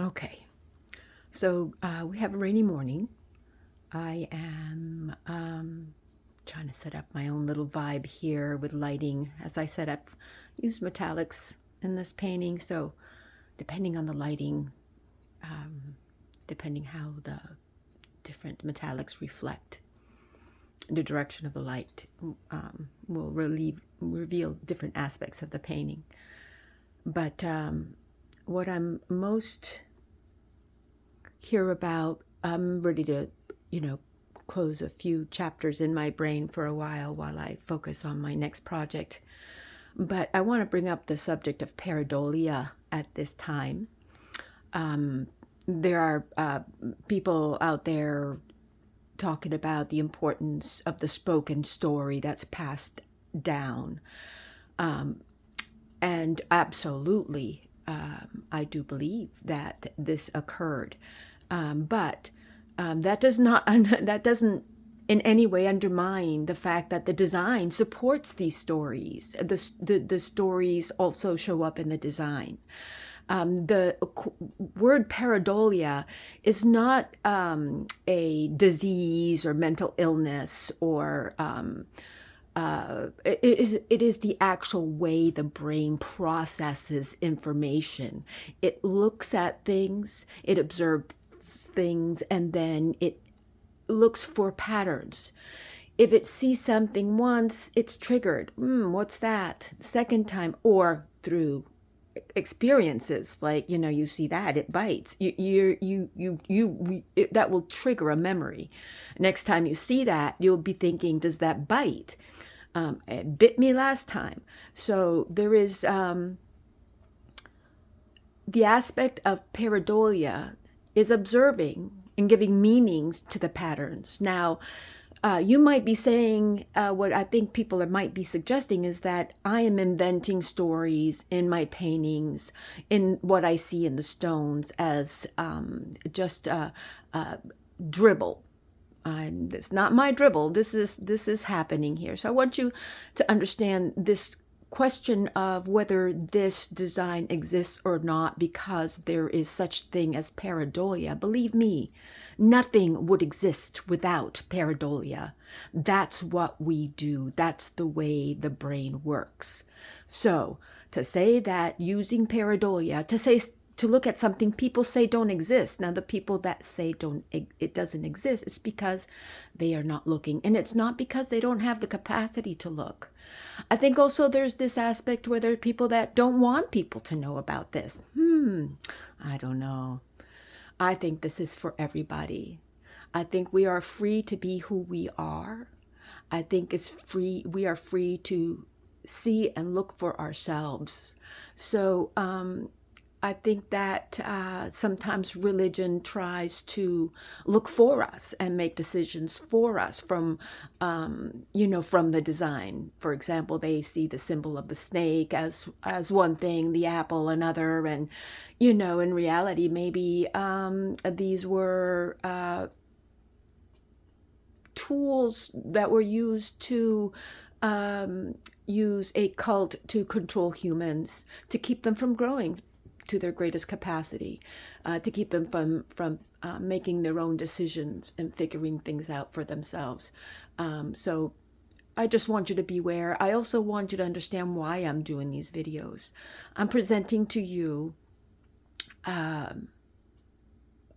Okay, so we have a rainy morning. I am trying to set up my own little vibe here with lighting. As I set up, use metallics in this painting. So depending on the lighting, depending how the different metallics reflect the direction of the light, will reveal different aspects of the painting. But what I'm most here about, I'm ready to, close a few chapters in my brain for a while I focus on my next project. But I want to bring up the subject of pareidolia at this time. There are people out there talking about the importance of the spoken story that's passed down. And absolutely, I do believe that this occurred. But that does not that doesn't in any way undermine the fact that the design supports these stories. The stories also show up in the design. The word pareidolia is not a disease or mental illness or it is the actual way the brain processes information. It looks at things, it observes things, and then it looks for patterns. If it sees something once, it's triggered. What's that? Second time, or through experiences, like you see that it bites. That will trigger a memory. Next time you see that, you'll be thinking, does that bite? It bit me last time. So there is the aspect of pareidolia is observing and giving meanings to the patterns. Now, you might be saying, what I think people might be suggesting is that I am inventing stories in my paintings, in what I see in the stones as just dribble. It's not my dribble. This is happening here. So I want you to understand this question of whether this design exists or not, because there is such thing as pareidolia. Believe me, nothing would exist without pareidolia. That's what we do. That's the way the brain works. So to say that using pareidolia, to look at something people say don't exist. Now, the people that say it doesn't exist, it's because they are not looking. And it's not because they don't have the capacity to look. I think also there's this aspect where there are people that don't want people to know about this. I don't know. I think this is for everybody. I think we are free to be who we are. I think we are free to see and look for ourselves. So, I think that sometimes religion tries to look for us and make decisions for us from the design. For example, they see the symbol of the snake as one thing, the apple another, and in reality, maybe these were tools that were used to use a cult to control humans, to keep them from growing to their greatest capacity, to keep them from making their own decisions and figuring things out for themselves. So I just want you to beware. I also want you to understand why I'm doing these videos. I'm presenting to you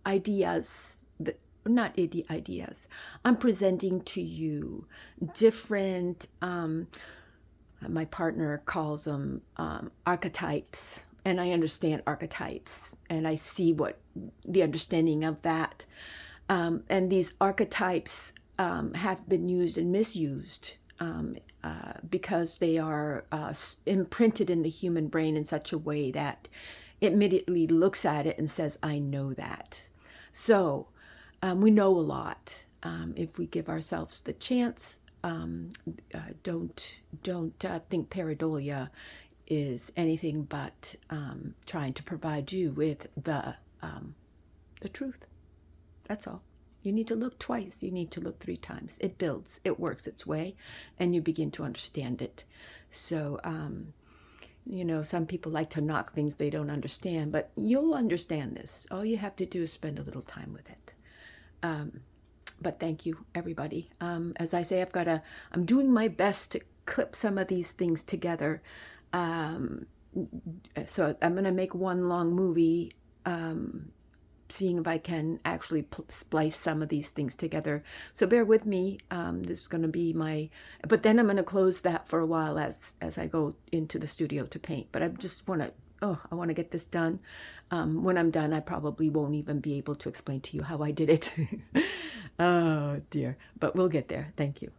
ideas that not ideas. I'm presenting to you different, my partner calls them archetypes. And I understand archetypes, and I see what the understanding of that. And these archetypes have been used and misused because they are imprinted in the human brain in such a way that it immediately looks at it and says, I know that. So we know a lot if we give ourselves the chance. Don't think pareidolia is anything but trying to provide you with the truth. That's all. You need to look twice. You need to look 3 times. It builds. It works its way, and you begin to understand it. So You know, some people like to knock things they don't understand, but you'll understand this. All you have to do is spend a little time with it. But thank you, everybody. As I say, I'm doing my best to clip some of these things together. So I'm going to make one long movie, seeing if I can actually splice some of these things together. So bear with me. This is going to be but then I'm going to close that for a while as I go into the studio to paint. But I just want to, I want to get this done. When I'm done, I probably won't even be able to explain to you how I did it. Oh dear, but we'll get there. Thank you.